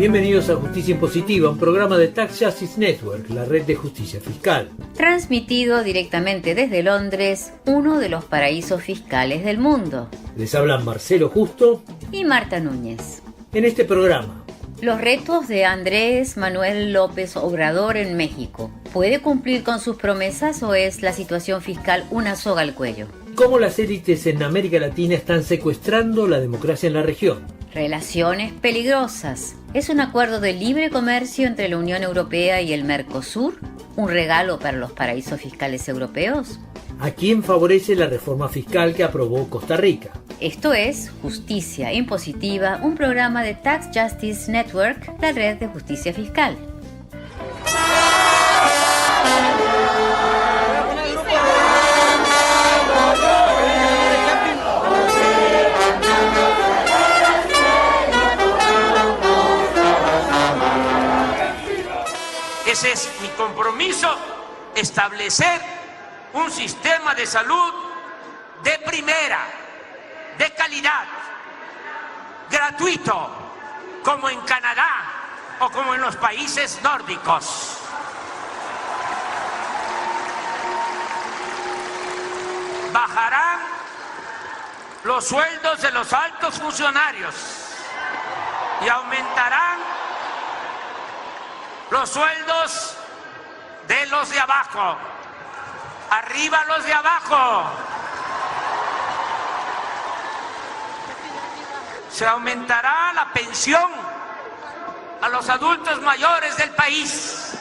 Bienvenidos a Justicia Impositiva, un programa de Tax Justice Network, la red de justicia fiscal. Transmitido directamente desde Londres, uno de los paraísos fiscales del mundo. Les hablan Marcelo Justo y Marta Núñez. En este programa, los retos de Andrés Manuel López Obrador en México. ¿Puede cumplir con sus promesas o es la situación fiscal una soga al cuello? Cómo las élites en América Latina están secuestrando la democracia en la región. Relaciones peligrosas. ¿Es un acuerdo de libre comercio entre la Unión Europea y el Mercosur un regalo para los paraísos fiscales europeos? ¿A quién favorece la reforma fiscal que aprobó Costa Rica? Esto es Justicia Impositiva, un programa de Tax Justice Network, la red de justicia fiscal. Ese es mi compromiso, establecer un sistema de salud de primera, de calidad, gratuito, como en Canadá o como en los países nórdicos. Bajarán los sueldos de los altos funcionarios y aumentarán los sueldos de los de abajo. ¡Arriba los de abajo! Se aumentará la pensión a los adultos mayores del país.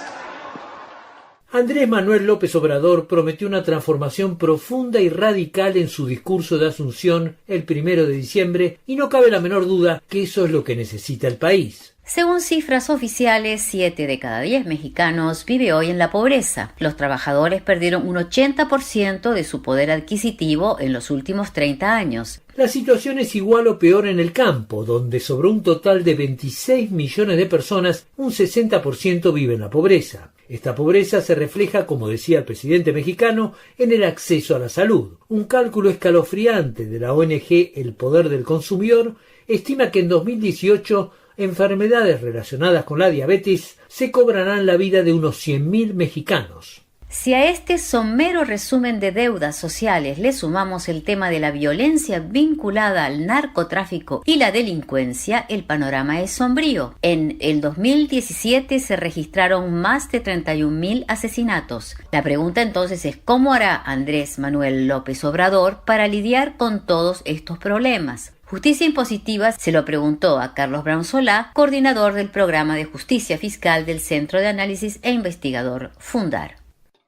Andrés Manuel López Obrador prometió una transformación profunda y radical en su discurso de Asunción el 1 de diciembre y no cabe la menor duda que eso es lo que necesita el país. Según cifras oficiales, 7 de cada 10 mexicanos vive hoy en la pobreza. Los trabajadores perdieron un 80% de su poder adquisitivo en los últimos 30 años. La situación es igual o peor en el campo, donde sobre un total de 26 millones de personas, un 60% vive en la pobreza. Esta pobreza se refleja, como decía el presidente mexicano, en el acceso a la salud. Un cálculo escalofriante de la ONG El Poder del Consumidor estima que en 2018 enfermedades relacionadas con la diabetes se cobrarán la vida de unos 100.000 mexicanos. Si a este somero resumen de deudas sociales le sumamos el tema de la violencia vinculada al narcotráfico y la delincuencia, el panorama es sombrío. En el 2017 se registraron más de 31.000 asesinatos. La pregunta entonces es ¿cómo hará Andrés Manuel López Obrador para lidiar con todos estos problemas? Justicia Impositiva se lo preguntó a Carlos Brown Solá, coordinador del programa de justicia fiscal del Centro de Análisis e Investigador Fundar.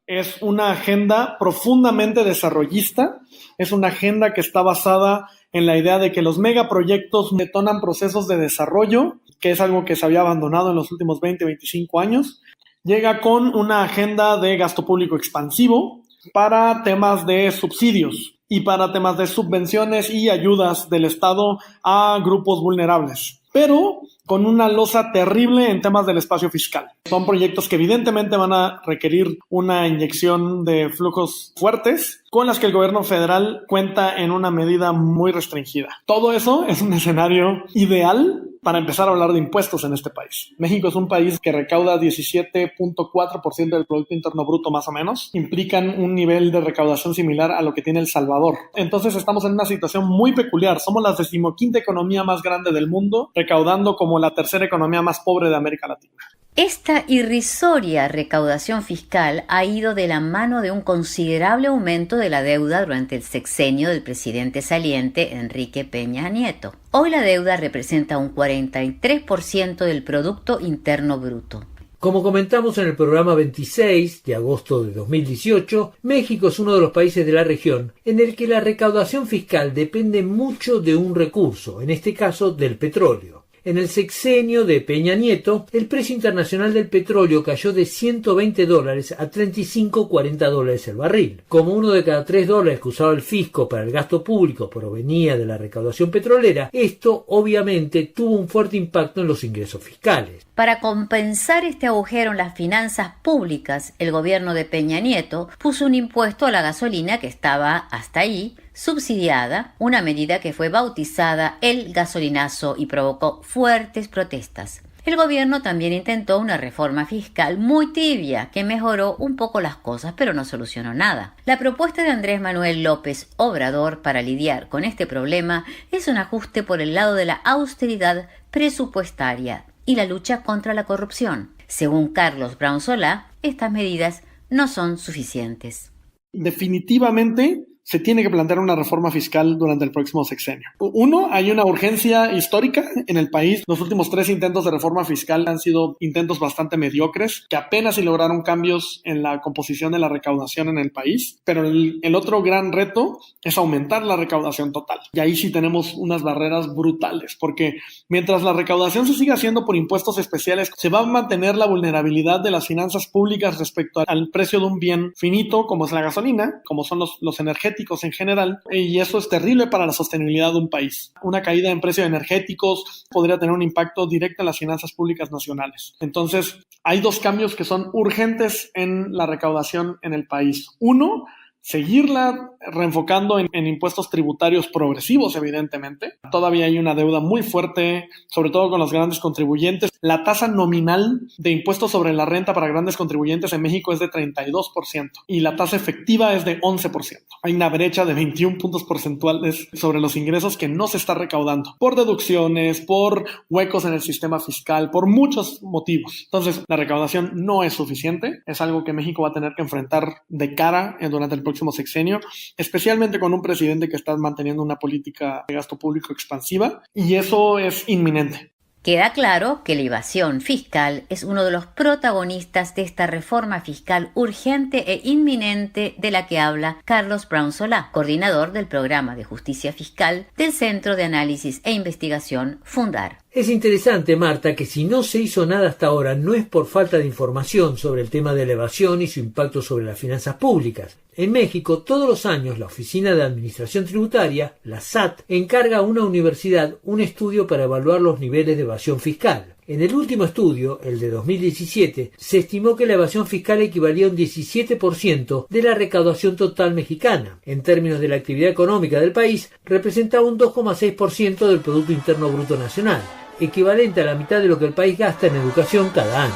Es una agenda profundamente desarrollista, es una agenda que está basada en la idea de que los megaproyectos detonan procesos de desarrollo, que es algo que se había abandonado en los últimos 20-25 años. Llega con una agenda de gasto público expansivo para temas de subsidios y para temas de subvenciones y ayudas del Estado a grupos vulnerables, pero con una losa terrible en temas del espacio fiscal. Son proyectos que evidentemente van a requerir una inyección de flujos fuertes, con las que el gobierno federal cuenta en una medida muy restringida. Todo eso es un escenario ideal para empezar a hablar de impuestos en este país. México es un país que recauda 17.4% del Producto Interno Bruto más o menos. Implican un nivel de recaudación similar a lo que tiene El Salvador. Entonces estamos en una situación muy peculiar. Somos la 15ª economía más grande del mundo, recaudando como la 3ª economía más pobre de América Latina. Esta irrisoria recaudación fiscal ha ido de la mano de un considerable aumento de la deuda durante el sexenio del presidente saliente Enrique Peña Nieto. Hoy la deuda representa un 43% del Producto Interno Bruto. Como comentamos en el programa 26 de agosto de 2018, México es uno de los países de la región en el que la recaudación fiscal depende mucho de un recurso, en este caso del petróleo. En el sexenio de Peña Nieto, el precio internacional del petróleo cayó de $120 a $35-40 el barril. Como uno de cada $3 que usaba el fisco para el gasto público provenía de la recaudación petrolera, esto obviamente tuvo un fuerte impacto en los ingresos fiscales. Para compensar este agujero en las finanzas públicas, el gobierno de Peña Nieto puso un impuesto a la gasolina que estaba hasta ahí subsidiada, una medida que fue bautizada el gasolinazo y provocó fuertes protestas. El gobierno también intentó una reforma fiscal muy tibia que mejoró un poco las cosas, pero no solucionó nada. La propuesta de Andrés Manuel López Obrador para lidiar con este problema es un ajuste por el lado de la austeridad presupuestaria y la lucha contra la corrupción. Según Carlos Brown Solá, estas medidas no son suficientes. Definitivamente se tiene que plantear una reforma fiscal durante el próximo sexenio. Uno, hay una urgencia histórica en el país. Los últimos 3 intentos de reforma fiscal han sido intentos bastante mediocres, que apenas si lograron cambios en la composición de la recaudación en el país. Pero el otro gran reto es aumentar la recaudación total. Y ahí sí tenemos unas barreras brutales, porque mientras la recaudación se siga haciendo por impuestos especiales, se va a mantener la vulnerabilidad de las finanzas públicas respecto al precio de un bien finito, como es la gasolina, como son los energéticos en general, y eso es terrible para la sostenibilidad de un país. Una caída en precio de energéticos podría tener un impacto directo en las finanzas públicas nacionales. Entonces, hay 2 cambios que son urgentes en la recaudación en el país. Uno, seguirla reenfocando en impuestos tributarios progresivos, evidentemente. Todavía hay una deuda muy fuerte, sobre todo con los grandes contribuyentes. La tasa nominal de impuestos sobre la renta para grandes contribuyentes en México es de 32% y la tasa efectiva es de 11%. Hay una brecha de 21 puntos porcentuales sobre los ingresos que no se está recaudando por deducciones, por huecos en el sistema fiscal, por muchos motivos. Entonces, la recaudación no es suficiente. Es algo que México va a tener que enfrentar de cara durante el próximo sexenio, especialmente con un presidente que está manteniendo una política de gasto público expansiva, y eso es inminente. Queda claro que la evasión fiscal es uno de los protagonistas de esta reforma fiscal urgente e inminente de la que habla Carlos Brown Solá, coordinador del programa de justicia fiscal del Centro de Análisis e Investigación Fundar. Es interesante, Marta, que si no se hizo nada hasta ahora no es por falta de información sobre el tema de la evasión y su impacto sobre las finanzas públicas. En México, todos los años, la Oficina de Administración Tributaria, la SAT, encarga a una universidad un estudio para evaluar los niveles de evasión fiscal. En el último estudio, el de 2017, se estimó que la evasión fiscal equivalía a un 17% de la recaudación total mexicana. En términos de la actividad económica del país, representaba un 2,6% del Producto Interno Bruto Nacional, equivalente a la mitad de lo que el país gasta en educación cada año.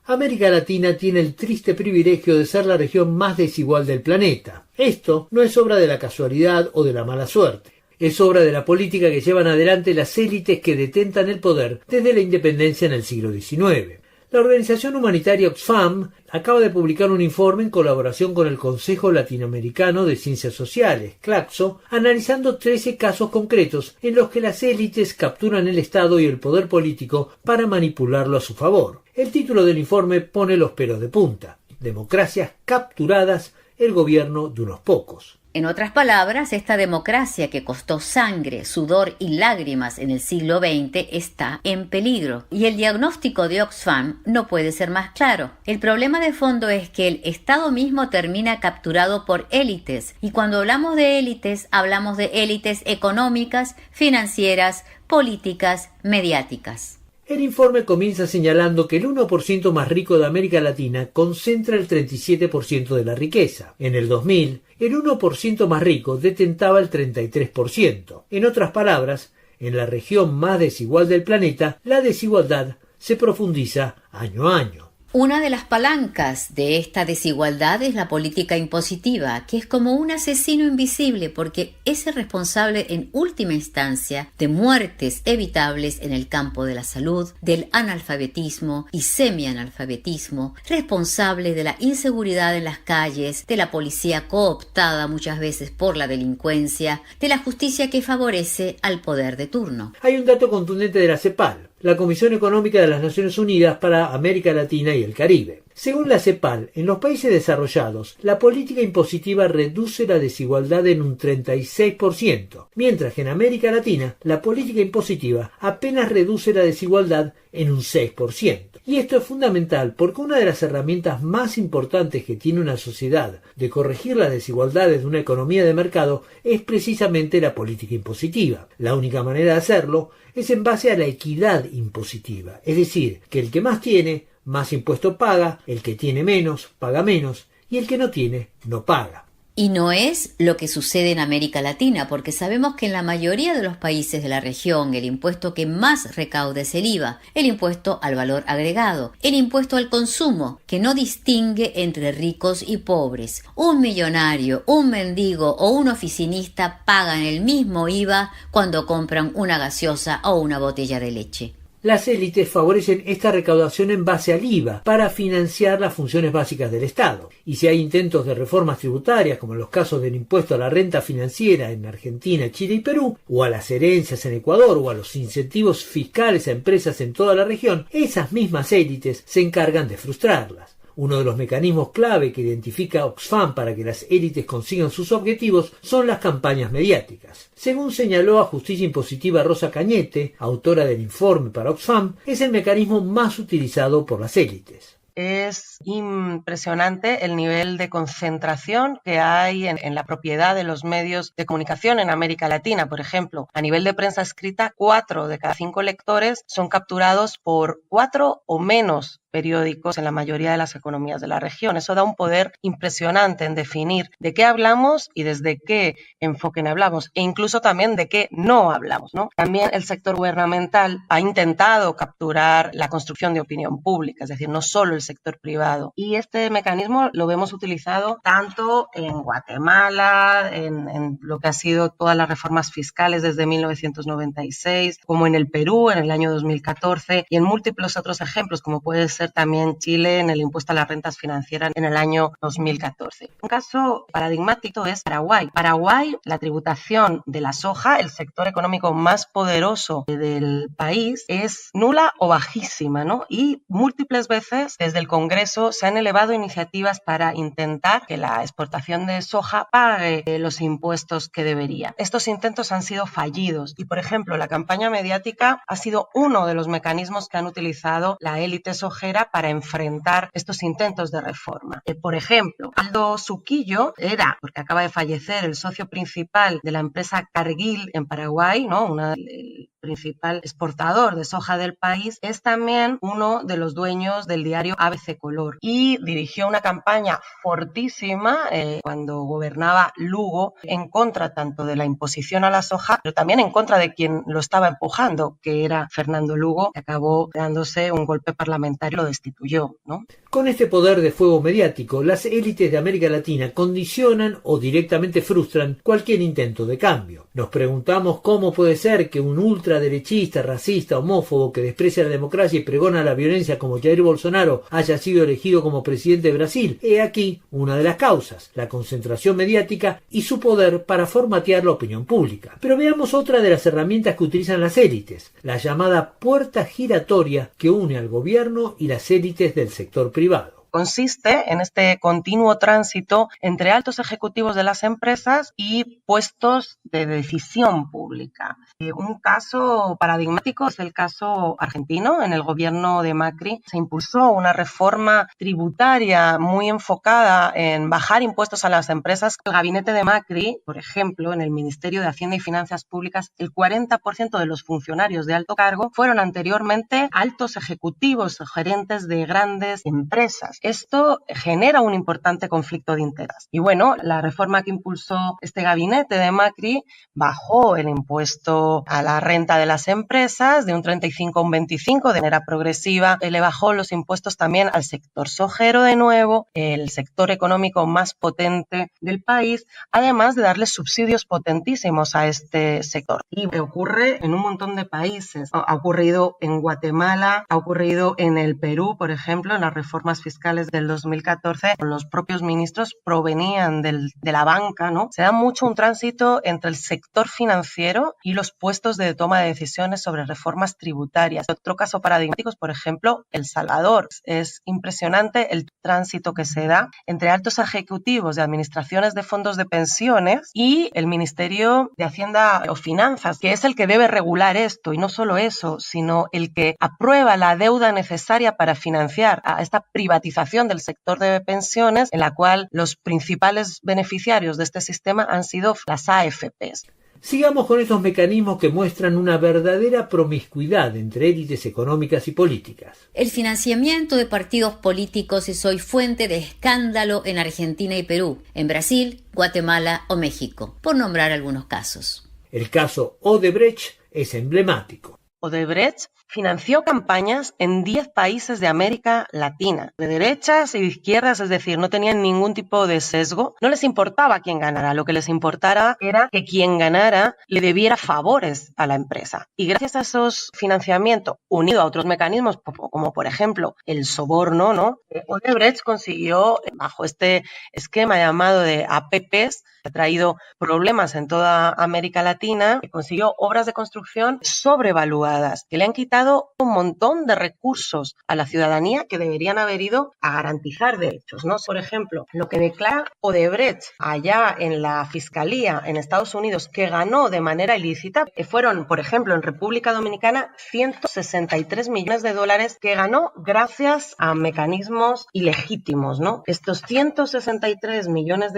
América Latina tiene el triste privilegio de ser la región más desigual del planeta. Esto no es obra de la casualidad o de la mala suerte. Es obra de la política que llevan adelante las élites que detentan el poder desde la independencia en el siglo XIX. La organización humanitaria Oxfam acaba de publicar un informe en colaboración con el Consejo Latinoamericano de Ciencias Sociales, CLACSO, analizando 13 casos concretos en los que las élites capturan el Estado y el poder político para manipularlo a su favor. El título del informe pone los pelos de punta: democracias capturadas, el gobierno de unos pocos. En otras palabras, esta democracia que costó sangre, sudor y lágrimas en el siglo XX está en peligro. Y el diagnóstico de Oxfam no puede ser más claro. El problema de fondo es que el Estado mismo termina capturado por élites. Y cuando hablamos de élites económicas, financieras, políticas, mediáticas. El informe comienza señalando que el 1% más rico de América Latina concentra el 37% de la riqueza. En el 2000, el 1% más rico detentaba el 33%. En otras palabras, en la región más desigual del planeta, la desigualdad se profundiza año a año. Una de las palancas de esta desigualdad es la política impositiva, que es como un asesino invisible porque es el responsable en última instancia de muertes evitables en el campo de la salud, del analfabetismo y semianalfabetismo, responsable de la inseguridad en las calles, de la policía cooptada muchas veces por la delincuencia, de la justicia que favorece al poder de turno. Hay un dato contundente de la CEPAL, la Comisión Económica de las Naciones Unidas para América Latina y el Caribe. Según la CEPAL, en los países desarrollados, la política impositiva reduce la desigualdad en un 36%, mientras que en América Latina, la política impositiva apenas reduce la desigualdad en un 6%. Y esto es fundamental porque una de las herramientas más importantes que tiene una sociedad de corregir las desigualdades de una economía de mercado es precisamente la política impositiva. La única manera de hacerlo es en base a la equidad impositiva, es decir, que el que más tiene, más impuesto paga, el que tiene menos, paga menos, y el que no tiene, no paga. Y no es lo que sucede en América Latina, porque sabemos que en la mayoría de los países de la región el impuesto que más recauda es el IVA, el impuesto al valor agregado, el impuesto al consumo, que no distingue entre ricos y pobres. Un millonario, un mendigo o un oficinista pagan el mismo IVA cuando compran una gaseosa o una botella de leche. Las élites favorecen esta recaudación en base al IVA para financiar las funciones básicas del Estado. Y si hay intentos de reformas tributarias, como en los casos del impuesto a la renta financiera en Argentina, Chile y Perú, o a las herencias en Ecuador, o a los incentivos fiscales a empresas en toda la región, esas mismas élites se encargan de frustrarlas. Uno de los mecanismos clave que identifica Oxfam para que las élites consigan sus objetivos son las campañas mediáticas. Según señaló a Justicia Impositiva Rosa Cañete, autora del informe para Oxfam, es el mecanismo más utilizado por las élites. Es impresionante el nivel de concentración que hay en la propiedad de los medios de comunicación en América Latina. Por ejemplo, a nivel de prensa escrita, 4 de cada 5 lectores son capturados por 4 o menos periódicos en la mayoría de las economías de la región. Eso da un poder impresionante en definir de qué hablamos y desde qué enfoque hablamos, e incluso también de qué no hablamos, ¿no? También el sector gubernamental ha intentado capturar la construcción de opinión pública, es decir, no solo el sector privado. Y este mecanismo lo vemos utilizado tanto en Guatemala, en lo que ha sido todas las reformas fiscales desde 1996, como en el Perú en el año 2014 y en múltiples otros ejemplos, como puede ser también Chile en el impuesto a las rentas financieras en el año 2014. Un caso paradigmático es Paraguay. Paraguay, la tributación de la soja, el sector económico más poderoso del país, es nula o bajísima, ¿no? Y múltiples veces desde el Congreso se han elevado iniciativas para intentar que la exportación de soja pague los impuestos que debería. Estos intentos han sido fallidos y, por ejemplo, la campaña mediática ha sido uno de los mecanismos que han utilizado la élite sojera para enfrentar estos intentos de reforma. Por ejemplo, Aldo Suquillo era, porque acaba de fallecer, el socio principal de la empresa Cargill en Paraguay, ¿no? El principal exportador de soja del país, es también uno de los dueños del diario ABC Color y dirigió una campaña fortísima cuando gobernaba Lugo en contra tanto de la imposición a la soja, pero también en contra de quien lo estaba empujando, que era Fernando Lugo, que acabó dándose un golpe parlamentario, lo destituyó, ¿no? Con este poder de fuego mediático, las élites de América Latina condicionan o directamente frustran cualquier intento de cambio. Nos preguntamos cómo puede ser que un ultraderechista, racista, homófobo que desprecia la democracia y pregona la violencia como Jair Bolsonaro haya sido elegido como presidente de Brasil. He aquí una de las causas, la concentración mediática y su poder para formatear la opinión pública. Pero veamos otra de las herramientas que utilizan las élites, la llamada puerta giratoria que une al gobierno y las élites del sector privado. Consiste en este continuo tránsito entre altos ejecutivos de las empresas y puestos de decisión pública. Un caso paradigmático es el caso argentino. En el gobierno de Macri se impulsó una reforma tributaria muy enfocada en bajar impuestos a las empresas. El gabinete de Macri, por ejemplo, en el Ministerio de Hacienda y Finanzas Públicas, el 40% de los funcionarios de alto cargo fueron anteriormente altos ejecutivos o gerentes de grandes empresas. Esto genera un importante conflicto de interés. Y bueno, la reforma que impulsó este gabinete de Macri bajó el impuesto a la renta de las empresas de un 35 a un 25 de manera progresiva. Le bajó los impuestos también al sector sojero de nuevo, el sector económico más potente del país, además de darle subsidios potentísimos a este sector. Y ocurre en un montón de países. Ha ocurrido en Guatemala, ha ocurrido en el Perú, por ejemplo, en las reformas fiscales finales del 2014, los propios ministros provenían de la banca, ¿no? Se da mucho un tránsito entre el sector financiero y los puestos de toma de decisiones sobre reformas tributarias. Otro caso paradigmático es, por ejemplo, El Salvador. Es impresionante el tránsito que se da entre altos ejecutivos de administraciones de fondos de pensiones y el Ministerio de Hacienda o Finanzas, que es el que debe regular esto, y no solo eso, sino el que aprueba la deuda necesaria para financiar a esta privatización del sector de pensiones, en la cual los principales beneficiarios de este sistema han sido las AFPs. Sigamos con estos mecanismos que muestran una verdadera promiscuidad entre élites económicas y políticas. El financiamiento de partidos políticos es hoy fuente de escándalo en Argentina y Perú, en Brasil, Guatemala o México, por nombrar algunos casos. El caso Odebrecht es emblemático. Odebrecht financió campañas en 10 países de América Latina, de derechas y de izquierdas, es decir, no tenían ningún tipo de sesgo. No les importaba quién ganara, lo que les importara era que quien ganara le debiera favores a la empresa. Y gracias a esos financiamientos, unido a otros mecanismos, como por ejemplo el soborno, ¿no? Odebrecht consiguió, bajo este esquema llamado de APPs, que ha traído problemas en toda América Latina, que consiguió obras de construcción sobrevaluadas, que le han quitado un montón de recursos a la ciudadanía que deberían haber ido a garantizar derechos, ¿no? Por ejemplo, lo que declara Odebrecht allá en la Fiscalía en Estados Unidos, que ganó de manera ilícita, fueron, por ejemplo, en República Dominicana, $163 millones que ganó gracias a mecanismos ilegítimos, ¿no? Estos $163 millones,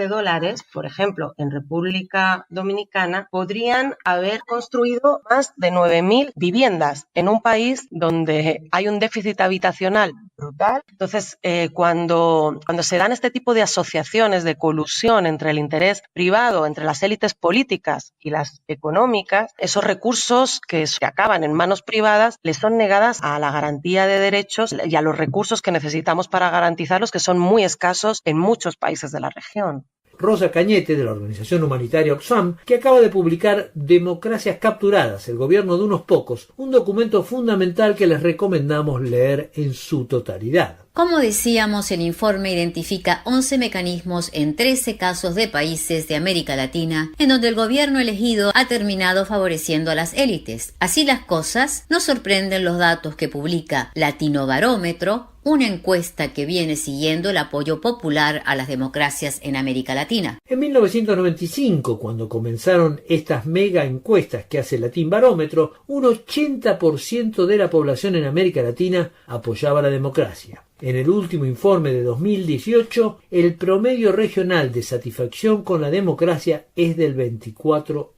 por ejemplo, en República Dominicana, podrían haber construido más de 9.000 viviendas en un país donde hay un déficit habitacional brutal. Entonces, cuando se dan este tipo de asociaciones de colusión entre el interés privado, entre las élites políticas y las económicas, esos recursos que acaban en manos privadas les son negadas a la garantía de derechos y a los recursos que necesitamos para garantizarlos, que son muy escasos en muchos países de la región. Rosa Cañete, de la organización humanitaria Oxfam, que acaba de publicar Democracias Capturadas, el gobierno de unos pocos, un documento fundamental que les recomendamos leer en su totalidad. Como decíamos, el informe identifica 11 mecanismos en 13 casos de países de América Latina en donde el gobierno elegido ha terminado favoreciendo a las élites. Así las cosas, nos sorprenden los datos que publica Latinobarómetro, una encuesta que viene siguiendo el apoyo popular a las democracias en América Latina. En 1995, cuando comenzaron estas mega encuestas que hace Latinobarómetro, un 80% de la población en América Latina apoyaba la democracia. En el último informe de 2018, el promedio regional de satisfacción con la democracia es del 24%.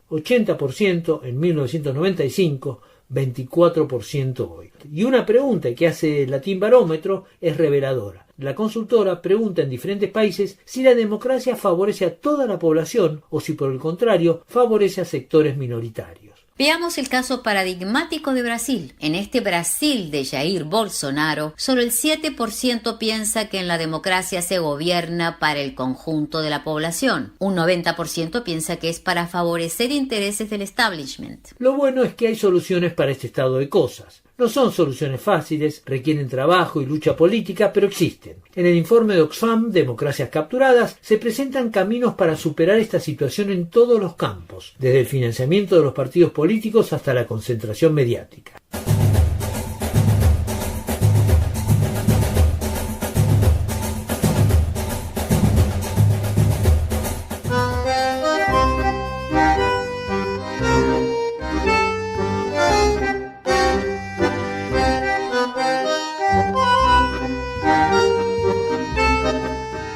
80% en 1995, 24% hoy. Y una pregunta que hace Latinobarómetro es reveladora. La consultora pregunta en diferentes países si la democracia favorece a toda la población o si por el contrario favorece a sectores minoritarios. Veamos el caso paradigmático de Brasil. En este Brasil de Jair Bolsonaro, solo el 7% piensa que en la democracia se gobierna para el conjunto de la población. Un 90% piensa que es para favorecer intereses del establishment. Lo bueno es que hay soluciones para este estado de cosas. No son soluciones fáciles, requieren trabajo y lucha política, pero existen. En el informe de Oxfam, Democracias Capturadas, se presentan caminos para superar esta situación en todos los campos, desde el financiamiento de los partidos políticos hasta la concentración mediática.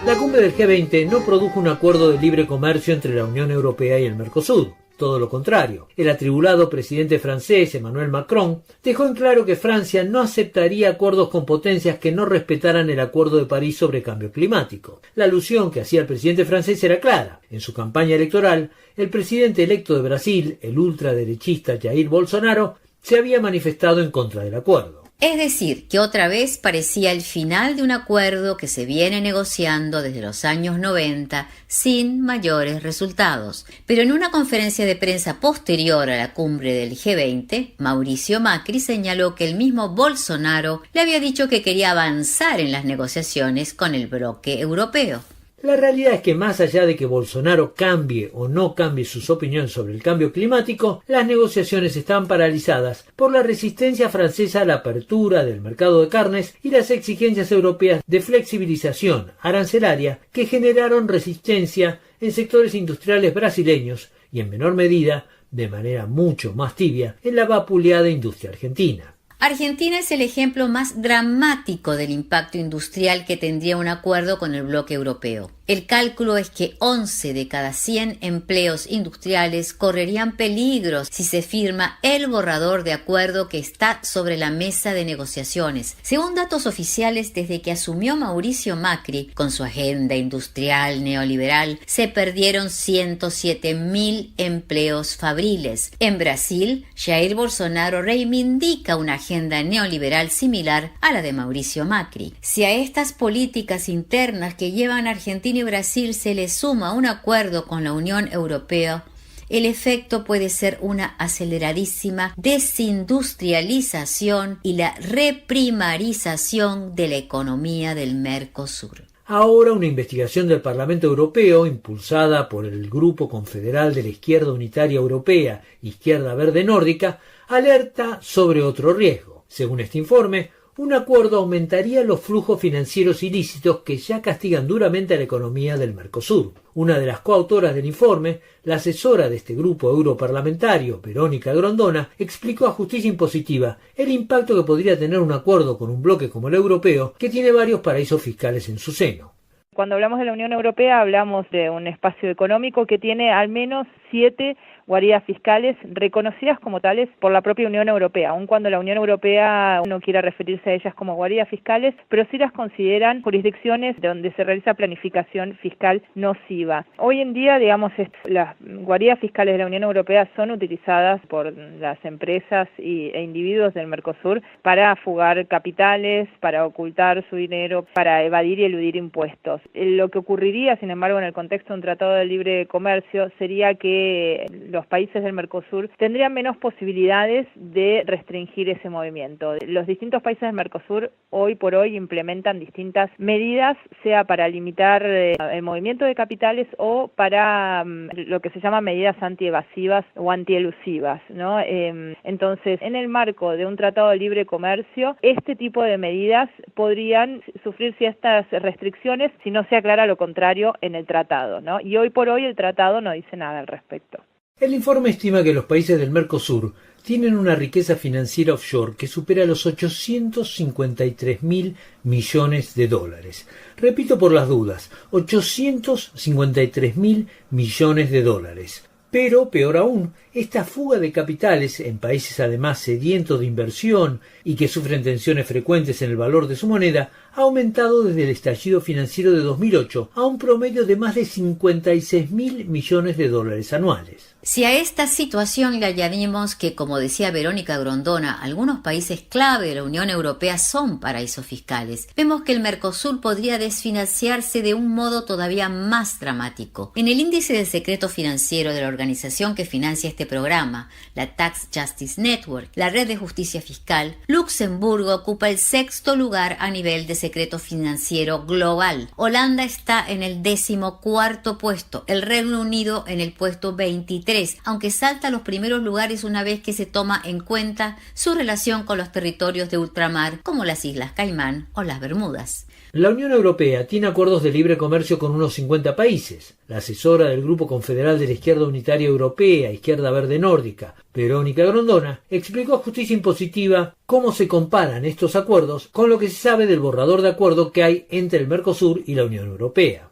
La cumbre del G20 no produjo un acuerdo de libre comercio entre la Unión Europea y el Mercosur. Todo lo contrario. El atribulado presidente francés, Emmanuel Macron, dejó en claro que Francia no aceptaría acuerdos con potencias que no respetaran el Acuerdo de París sobre cambio climático. La alusión que hacía el presidente francés era clara. En su campaña electoral, el presidente electo de Brasil, el ultraderechista Jair Bolsonaro, se había manifestado en contra del acuerdo. Es decir, que otra vez parecía el final de un acuerdo que se viene negociando desde los años 90 sin mayores resultados. Pero en una conferencia de prensa posterior a la cumbre del G20, Mauricio Macri señaló que el mismo Bolsonaro le había dicho que quería avanzar en las negociaciones con el bloque europeo. La realidad es que más allá de que Bolsonaro cambie o no cambie sus opiniones sobre el cambio climático, las negociaciones están paralizadas por la resistencia francesa a la apertura del mercado de carnes y las exigencias europeas de flexibilización arancelaria que generaron resistencia en sectores industriales brasileños y en menor medida, de manera mucho más tibia, en la vapuleada industria argentina. Argentina es el ejemplo más dramático del impacto industrial que tendría un acuerdo con el bloque europeo. El cálculo es que 11 de cada 100 empleos industriales correrían peligro si se firma el borrador de acuerdo que está sobre la mesa de negociaciones. Según datos oficiales, desde que asumió Mauricio Macri con su agenda industrial neoliberal, se perdieron 107.000 empleos fabriles. En Brasil, Jair Bolsonaro reivindica una agenda neoliberal similar a la de Mauricio Macri. Si a estas políticas internas que llevan a Argentina y Brasil se le suma un acuerdo con la Unión Europea, el efecto puede ser una aceleradísima desindustrialización y la reprimarización de la economía del Mercosur. Ahora una investigación del Parlamento Europeo, impulsada por el Grupo Confederal de la Izquierda Unitaria Europea, Izquierda Verde Nórdica, alerta sobre otro riesgo. Según este informe, un acuerdo aumentaría los flujos financieros ilícitos que ya castigan duramente a la economía del Mercosur. Una de las coautoras del informe, la asesora de este grupo europarlamentario, Verónica Grondona, explicó a Justicia Impositiva el impacto que podría tener un acuerdo con un bloque como el europeo, que tiene varios paraísos fiscales en su seno. Cuando hablamos de la Unión Europea, hablamos de un espacio económico que tiene al menos 7 guaridas fiscales reconocidas como tales por la propia Unión Europea, aun cuando la Unión Europea no quiera referirse a ellas como guaridas fiscales, pero sí las consideran jurisdicciones donde se realiza planificación fiscal nociva. Hoy en día, digamos, las guaridas fiscales de la Unión Europea son utilizadas por las empresas e individuos del Mercosur para fugar capitales, para ocultar su dinero, para evadir y eludir impuestos. Lo que ocurriría, sin embargo, en el contexto de un tratado de libre comercio sería que los países del Mercosur tendrían menos posibilidades de restringir ese movimiento. Los distintos países del Mercosur hoy por hoy implementan distintas medidas, sea para limitar el movimiento de capitales o para lo que se llama medidas antievasivas o antielusivas, ¿no? Entonces, en el marco de un tratado de libre comercio, este tipo de medidas podrían sufrir ciertas restricciones si no se aclara lo contrario en el tratado, ¿no? Y hoy por hoy el tratado no dice nada al respecto. El informe estima que los países del Mercosur tienen una riqueza financiera offshore que supera los 853.000 millones de dólares. Repito por las dudas, 853.000 millones de dólares. Pero, peor aún, esta fuga de capitales en países además sedientos de inversión y que sufren tensiones frecuentes en el valor de su moneda ha aumentado desde el estallido financiero de 2008 a un promedio de más de 56.000 millones de dólares anuales. Si a esta situación le añadimos que, como decía Verónica Grondona, algunos países clave de la Unión Europea son paraísos fiscales, vemos que el Mercosur podría desfinanciarse de un modo todavía más dramático. En el índice de secreto financiero de la organización que financia este programa, la Tax Justice Network, la red de justicia fiscal, Luxemburgo ocupa el 6º lugar a nivel de secreto financiero global. Holanda está en el 14º puesto, el Reino Unido en el puesto 23, aunque salta a los primeros lugares una vez que se toma en cuenta su relación con los territorios de ultramar como las Islas Caimán o las Bermudas. La Unión Europea tiene acuerdos de libre comercio con unos 50 países. La asesora del Grupo Confederal de la Izquierda Unitaria Europea, Izquierda Verde Nórdica, Verónica Grondona, explicó a Justicia Impositiva cómo se comparan estos acuerdos con lo que se sabe del borrador de acuerdo que hay entre el Mercosur y la Unión Europea.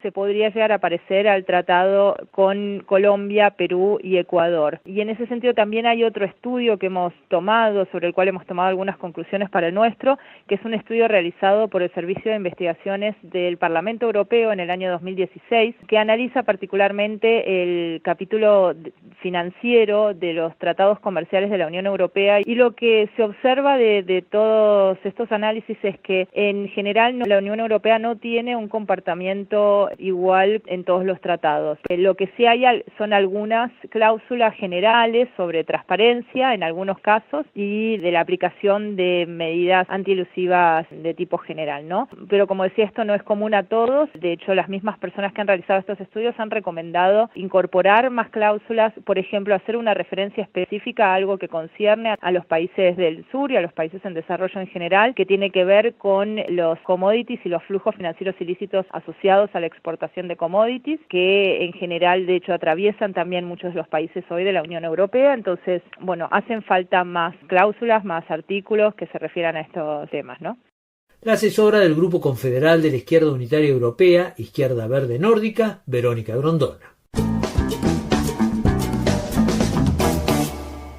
se podría llegar a parecer al tratado con Colombia, Perú y Ecuador. Y en ese sentido también hay otro estudio que hemos tomado, sobre el cual hemos tomado algunas conclusiones para el nuestro, que es un estudio realizado por el Servicio de Investigaciones del Parlamento Europeo en el año 2016, que analiza particularmente el capítulo financiero de los tratados comerciales de la Unión Europea, y lo que se observa de todos estos análisis es que en general la Unión Europea no tiene un comportamiento igual en todos los tratados. Lo que sí hay son algunas cláusulas generales sobre transparencia en algunos casos y de la aplicación de medidas antielusivas de tipo general, ¿no? Pero como decía, esto no es común a todos. De hecho, las mismas personas que han realizado estos estudios han recomendado incorporar más cláusulas, por ejemplo, hacer una referencia específica a algo que concierne a los países del sur y a los países en desarrollo en general, que tiene que ver con los commodities y los flujos financieros ilícitos asociados a la exportación de commodities, que en general, de hecho, atraviesan también muchos de los países hoy de la Unión Europea. Entonces, bueno, hacen falta más cláusulas, más artículos que se refieran a estos temas, ¿no? La asesora del Grupo Confederal de la Izquierda Unitaria Europea, Izquierda Verde Nórdica, Verónica Grondona.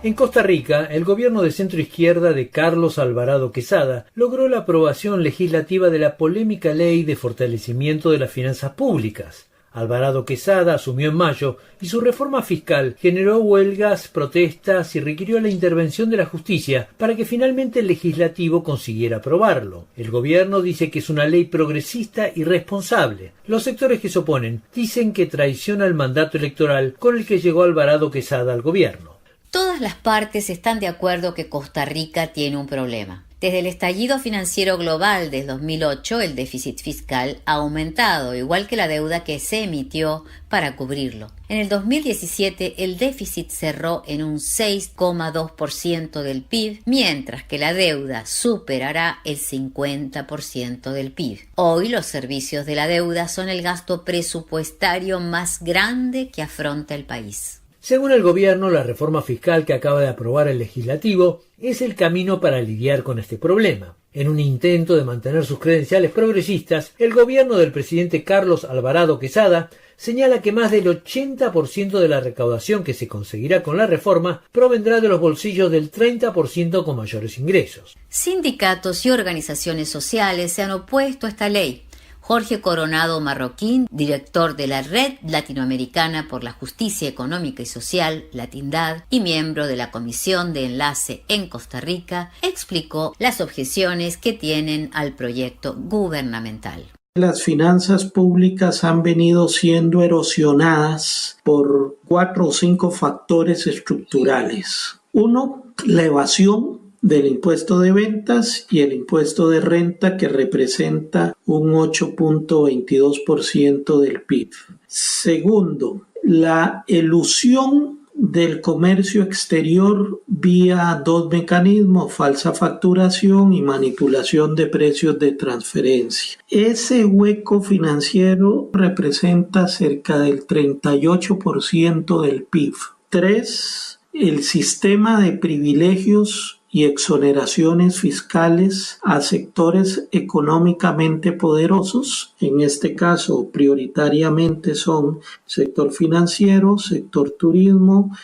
En Costa Rica, el gobierno de centroizquierda de Carlos Alvarado Quesada logró la aprobación legislativa de la polémica Ley de Fortalecimiento de las Finanzas Públicas. Alvarado Quesada asumió en mayo y su reforma fiscal generó huelgas, protestas y requirió la intervención de la justicia para que finalmente el legislativo consiguiera aprobarlo. El gobierno dice que es una ley progresista y responsable. Los sectores que se oponen dicen que traiciona el mandato electoral con el que llegó Alvarado Quesada al gobierno. Todas las partes están de acuerdo que Costa Rica tiene un problema. Desde el estallido financiero global del 2008, el déficit fiscal ha aumentado, igual que la deuda que se emitió para cubrirlo. En el 2017, el déficit cerró en un 6,2% del PIB, mientras que la deuda superará el 50% del PIB. Hoy, los servicios de la deuda son el gasto presupuestario más grande que afronta el país. Según el gobierno, la reforma fiscal que acaba de aprobar el legislativo es el camino para lidiar con este problema. En un intento de mantener sus credenciales progresistas, el gobierno del presidente Carlos Alvarado Quesada señala que más del 80% de la recaudación que se conseguirá con la reforma provendrá de los bolsillos del 30% con mayores ingresos. Sindicatos y organizaciones sociales se han opuesto a esta ley. Jorge Coronado Marroquín, director de la Red Latinoamericana por la Justicia Económica y Social, Latindad, y miembro de la Comisión de Enlace en Costa Rica, explicó las objeciones que tienen al proyecto gubernamental. Las finanzas públicas han venido siendo erosionadas por 4 o 5 factores estructurales. Uno, la evasión del impuesto de ventas y el impuesto de renta, que representa un 8.22% del PIB. Segundo, la elusión del comercio exterior vía 2 mecanismos: falsa facturación y manipulación de precios de transferencia. Ese hueco financiero representa cerca del 38% del PIB. 3. El sistema de privilegios y exoneraciones fiscales a sectores económicamente poderosos. En este caso, prioritariamente son sector financiero, sector turismo,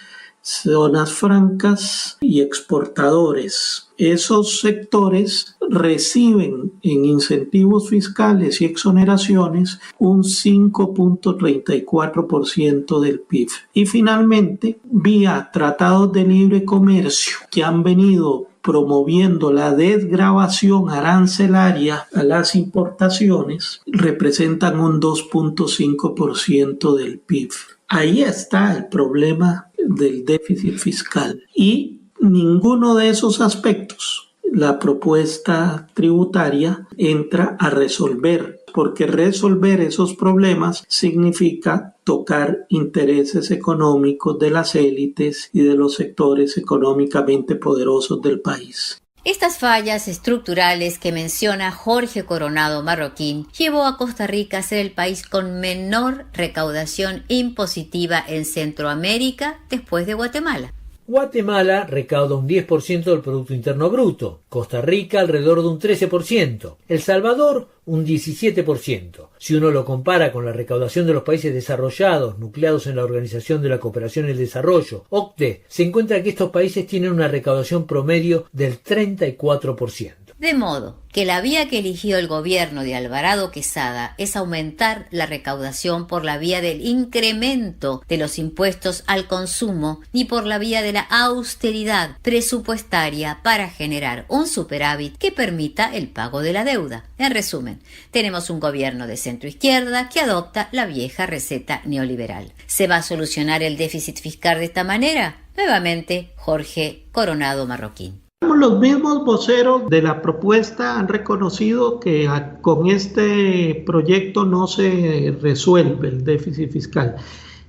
zonas francas y exportadores. Esos sectores reciben en incentivos fiscales y exoneraciones un 5.34% del PIB. Y finalmente, vía tratados de libre comercio que han venido promoviendo la desgravación arancelaria a las importaciones, representan un 2.5% del PIB. Ahí está el problema del déficit fiscal, y ninguno de esos aspectos la propuesta tributaria entra a resolver, porque resolver esos problemas significa tocar intereses económicos de las élites y de los sectores económicamente poderosos del país. Estas fallas estructurales que menciona Jorge Coronado Marroquín llevó a Costa Rica a ser el país con menor recaudación impositiva en Centroamérica después de Guatemala. Guatemala recauda un 10% del Producto Interno Bruto, Costa Rica alrededor de un 13%, El Salvador un 17%. Si uno lo compara con la recaudación de los países desarrollados, nucleados en la Organización de la Cooperación y el Desarrollo, OCDE, se encuentra que estos países tienen una recaudación promedio del 34%. De modo que la vía que eligió el gobierno de Alvarado Quesada es aumentar la recaudación por la vía del incremento de los impuestos al consumo ni por la vía de la austeridad presupuestaria para generar un superávit que permita el pago de la deuda. En resumen, tenemos un gobierno de centro-izquierda que adopta la vieja receta neoliberal. ¿Se va a solucionar el déficit fiscal de esta manera? Nuevamente, Jorge Coronado Marroquín. Los mismos voceros de la propuesta han reconocido que con este proyecto no se resuelve el déficit fiscal.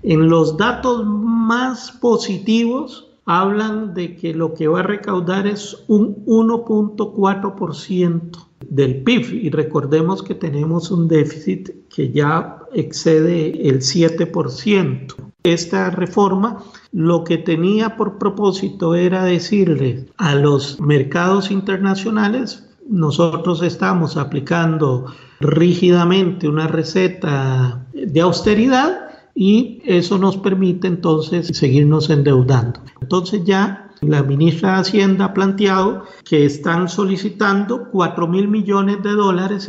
En los datos más positivos hablan de que lo que va a recaudar es un 1.4% del PIB y recordemos que tenemos un déficit que ya excede el 7%. Esta reforma lo que tenía por propósito era decirle a los mercados internacionales: nosotros estamos aplicando rígidamente una receta de austeridad y eso nos permite entonces seguirnos endeudando. Entonces ya la ministra de Hacienda ha planteado que están solicitando $4.000 millones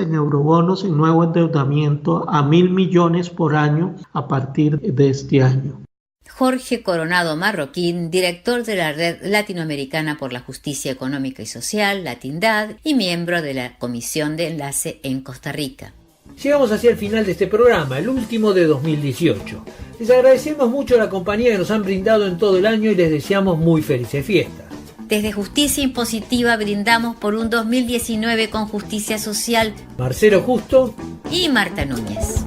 en eurobonos en nuevo endeudamiento a 1.000 millones por año a partir de este año. Jorge Coronado Marroquín, director de la Red Latinoamericana por la Justicia Económica y Social, Latindad, y miembro de la Comisión de Enlace en Costa Rica. Llegamos hacia el final de este programa, el último de 2018. Les agradecemos mucho la compañía que nos han brindado en todo el año y les deseamos muy felices fiestas. Desde Justicia Impositiva brindamos por un 2019 con justicia social. Marcelo Justo y Marta Núñez.